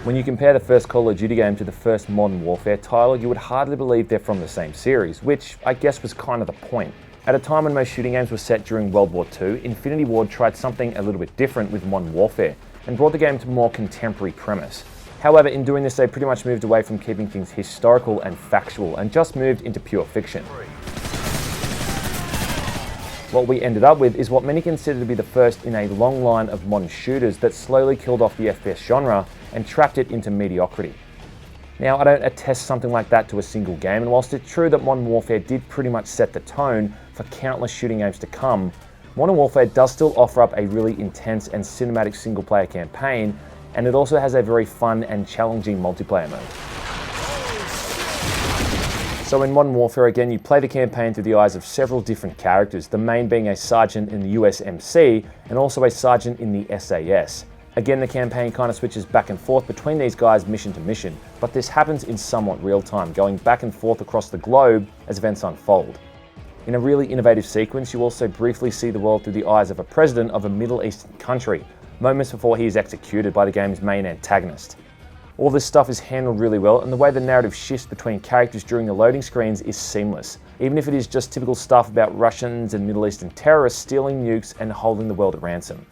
When you compare the first Call of Duty game to the first Modern Warfare title, you would hardly believe they're from the same series, which I guess was kind of the point. At a time when most shooting games were set during World War II, Infinity Ward tried something a little bit different with Modern Warfare, and brought the game to a more contemporary premise. However, in doing this, they pretty much moved away from keeping things historical and factual, and just moved into pure fiction. What we ended up with is what many consider to be the first in a long line of modern shooters that slowly killed off the FPS genre and trapped it into mediocrity. Now, I don't attest something like that to a single game, and whilst it's true that Modern Warfare did pretty much set the tone for countless shooting games to come, Modern Warfare does still offer up a really intense and cinematic single-player campaign, and it also has a very fun and challenging multiplayer mode. So in Modern Warfare, again, you play the campaign through the eyes of several different characters, the main being a sergeant in the USMC and also a sergeant in the SAS. Again, the campaign kind of switches back and forth between these guys mission to mission, but this happens in somewhat real time, going back and forth across the globe as events unfold. In a really innovative sequence, you also briefly see the world through the eyes of a president of a Middle Eastern country, moments before he is executed by the game's main antagonist. All this stuff is handled really well, and the way the narrative shifts between characters during the loading screens is seamless, even if it is just typical stuff about Russians and Middle Eastern terrorists stealing nukes and holding the world at ransom.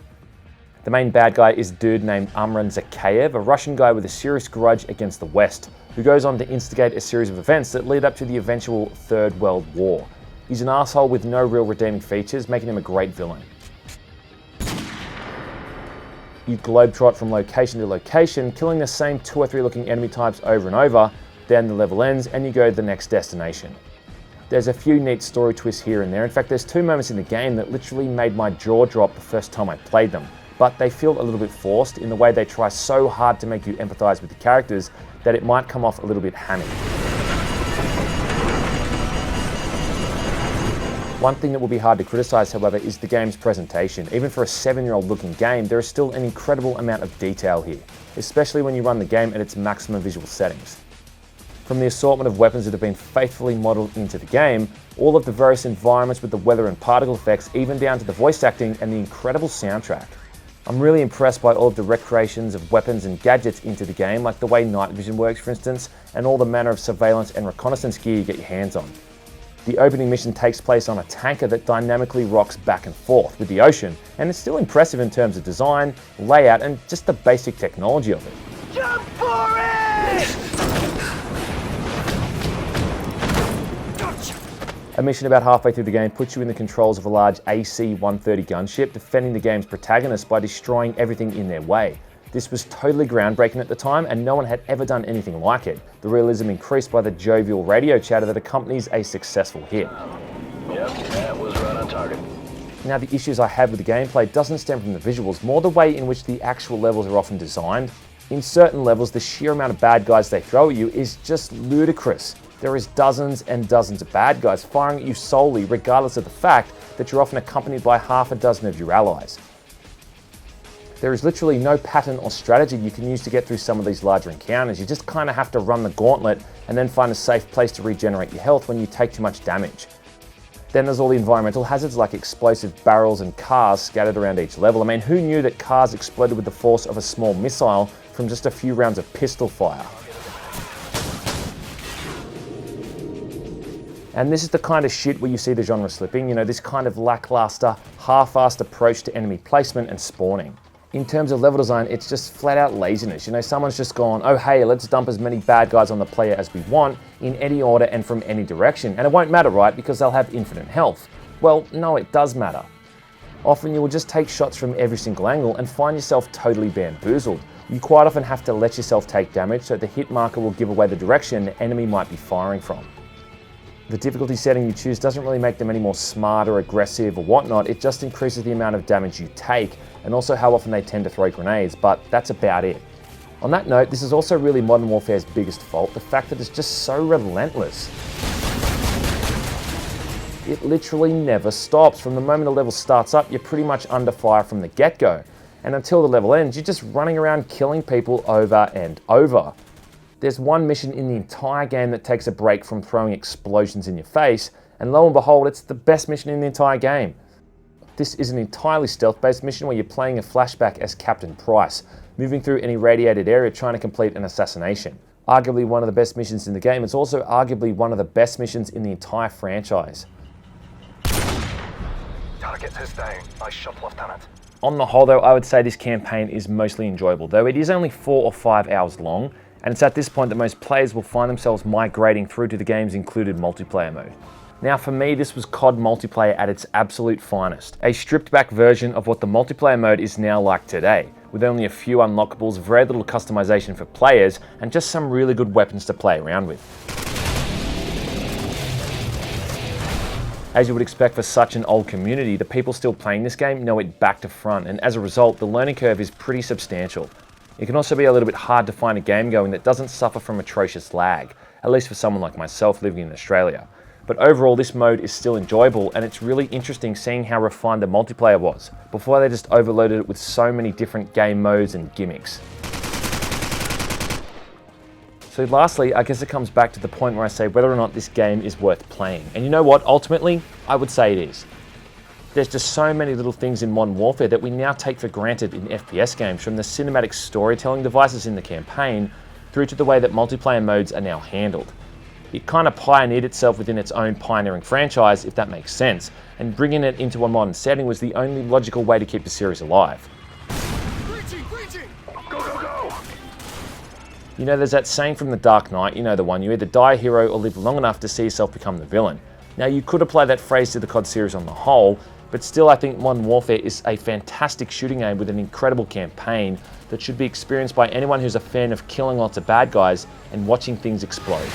The main bad guy is a dude named Amran Zakhaev, a Russian guy with a serious grudge against the West, who goes on to instigate a series of events that lead up to the eventual Third World War. He's an asshole with no real redeeming features, making him a great villain. You globetrot from location to location, killing the same 2 or 3 looking enemy types over and over, then the level ends and you go to the next destination. There's a few neat story twists here and there. In fact, there's 2 moments in the game that literally made my jaw drop the first time I played them, but they feel a little bit forced in the way they try so hard to make you empathize with the characters that it might come off a little bit hammy. One thing that will be hard to criticize, however, is the game's presentation. Even for a 7-year-old looking game, there is still an incredible amount of detail here, especially when you run the game at its maximum visual settings. From the assortment of weapons that have been faithfully modeled into the game, all of the various environments with the weather and particle effects, even down to the voice acting and the incredible soundtrack. I'm really impressed by all of the recreations of weapons and gadgets into the game, like the way night vision works, for instance, and all the manner of surveillance and reconnaissance gear you get your hands on. The opening mission takes place on a tanker that dynamically rocks back and forth with the ocean, and it's still impressive in terms of design, layout, and just the basic technology of it. Jump for it! A mission about halfway through the game puts you in the controls of a large AC-130 gunship, defending the game's protagonists by destroying everything in their way. This was totally groundbreaking at the time, and no one had ever done anything like it. The realism increased by the jovial radio chatter that accompanies a successful hit. Yep, that was right on target. Now, the issues I have with the gameplay doesn't stem from the visuals, more the way in which the actual levels are often designed. In certain levels, the sheer amount of bad guys they throw at you is just ludicrous. There is dozens and dozens of bad guys firing at you solely, regardless of the fact that you're often accompanied by half a dozen of your allies. There is literally no pattern or strategy you can use to get through some of these larger encounters. You just kind of have to run the gauntlet and then find a safe place to regenerate your health when you take too much damage. Then there's all the environmental hazards like explosive barrels and cars scattered around each level. I mean, who knew that cars exploded with the force of a small missile from just a few rounds of pistol fire? And this is the kind of shit where you see the genre slipping, this kind of lackluster, half-assed approach to enemy placement and spawning. In terms of level design, it's just flat out laziness. Someone's just gone, oh hey, let's dump as many bad guys on the player as we want, in any order and from any direction. And it won't matter, right? Because they'll have infinite health. Well, no, it does matter. Often you will just take shots from every single angle and find yourself totally bamboozled. You quite often have to let yourself take damage so the hit marker will give away the direction the enemy might be firing from. The difficulty setting you choose doesn't really make them any more smart or aggressive or whatnot, it just increases the amount of damage you take and also how often they tend to throw grenades, but that's about it. On that note, this is also really Modern Warfare's biggest fault, the fact that it's just so relentless. It literally never stops. From the moment a level starts up, you're pretty much under fire from the get-go. And until the level ends, you're just running around killing people over and over. There's one mission in the entire game that takes a break from throwing explosions in your face, and lo and behold, it's the best mission in the entire game. This is an entirely stealth-based mission where you're playing a flashback as Captain Price, moving through an irradiated area trying to complete an assassination. Arguably one of the best missions in the game, it's also arguably one of the best missions in the entire franchise. Target is down. Nice shot, Lieutenant. On the whole though, I would say this campaign is mostly enjoyable, though it is only 4 or 5 hours long, and it's at this point that most players will find themselves migrating through to the game's included multiplayer mode. Now for me, this was COD multiplayer at its absolute finest. A stripped back version of what the multiplayer mode is now like today, with only a few unlockables, very little customization for players, and just some really good weapons to play around with. As you would expect for such an old community, the people still playing this game know it back to front, and as a result, the learning curve is pretty substantial. It can also be a little bit hard to find a game going that doesn't suffer from atrocious lag, at least for someone like myself living in Australia. But overall, this mode is still enjoyable, and it's really interesting seeing how refined the multiplayer was, before they just overloaded it with so many different game modes and gimmicks. So lastly, I guess it comes back to the point where I say whether or not this game is worth playing. And you know what, ultimately, I would say it is. There's just so many little things in Modern Warfare that we now take for granted in FPS games, from the cinematic storytelling devices in the campaign, through to the way that multiplayer modes are now handled. It kind of pioneered itself within its own pioneering franchise, if that makes sense, and bringing it into a modern setting was the only logical way to keep the series alive. Breaching! Go, go, go! You know, there's that saying from The Dark Knight, you know the one, you either die a hero or live long enough to see yourself become the villain. Now you could apply that phrase to the COD series on the whole, but still I think Modern Warfare is a fantastic shooting game with an incredible campaign that should be experienced by anyone who's a fan of killing lots of bad guys and watching things explode.